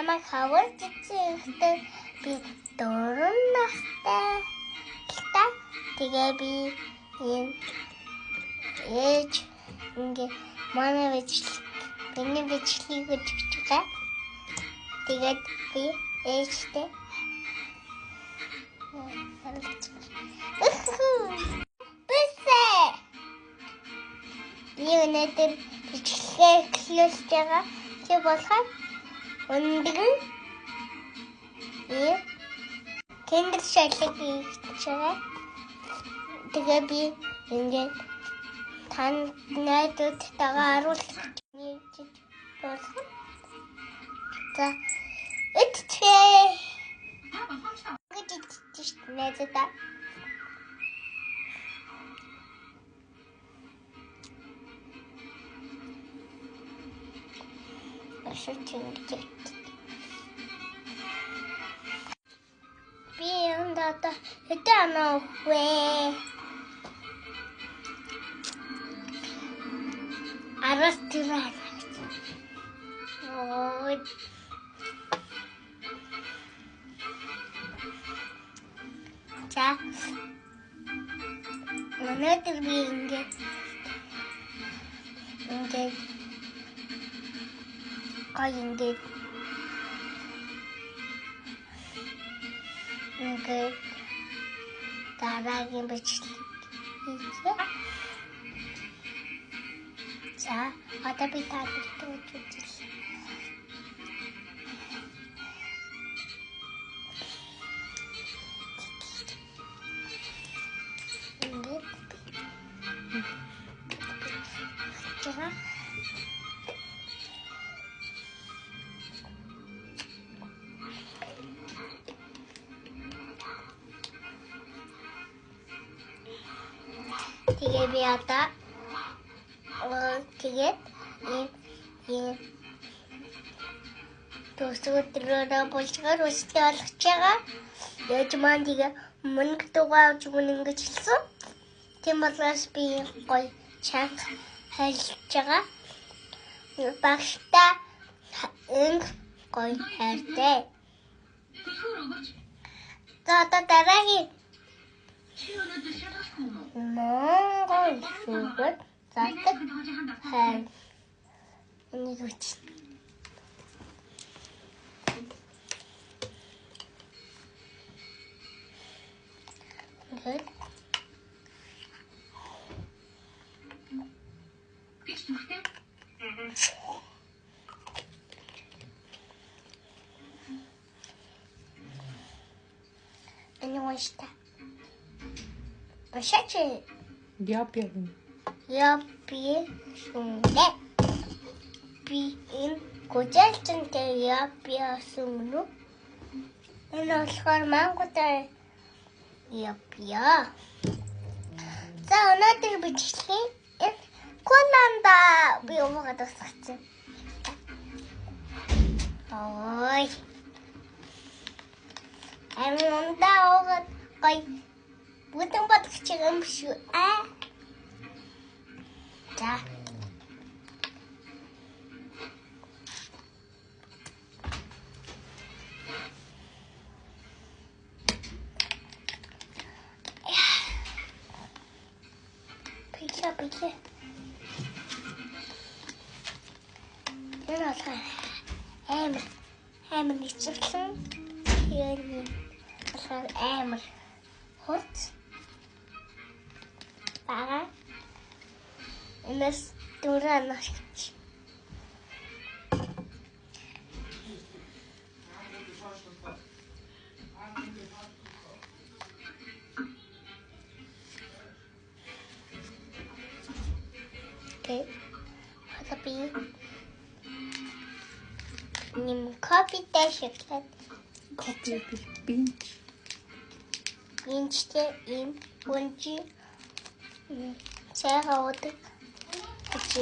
намайг хавар цэцэгтэй би 4 настай. Тэгээ би энэ ээж ингээ манай миний бичлэгийг өгч байгаа. Тэгээд би ээжтэй би өнөөдөр бичлэгээ эхлүүлж байгаа. Чи болохоор өндөр Kinder шалгыг хийж байгаа. Тэгээ би ингээд танд найдуудтайгаа харуулж болох. За өтчээ. Гэж найдаа. Ашигтай. Би энэ хэдэнэ вэ? Арастираа. Ой. За. Өнөөдөр би ингээд дараагийн бичлэг хийлээ. За, одоо би таалагдж үзье. Тэгээ би одоо тэгээд энэ төсөөдрөөрөө булчгаар өстэй болгож байгаа. Яаж маань тэгээ мөнгө дугааж өгнө ингэж хэлсэн. Тийм болохоос би гоё чанга хэлж байгаа. Багштай энэ гоё хайртай. За одоо дараагийн Монгол шүүгүүд заадаг хайр. Энийг үуч. Good. Анyway, Башачи. Япи. Шунде. Би энэ гоjalчантай япи асумну. Энэ болохоор мангутай япиа. За өнөөдөр бичлэгийг Коланда би уугаад тусгацсан. Ой. Амунда уугаад гоё Бүтэн бодгоч юм шүү. За. Пича. Энэ болохоор амар нэчрлэн яа болохоор амар хот Бага. Энэс дураа наш. Окей. Хатапи. Ним кофе дэшэклэт. Кофе бинч. Бинчтэй им гүнжи цайгаа уудаг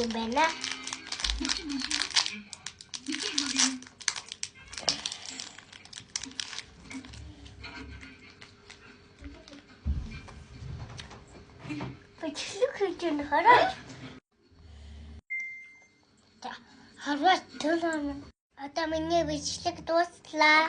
юм байна. Бичлэг хийж байна хараа. За харваа төлөө. Одоо миний бичлэг дууслаа.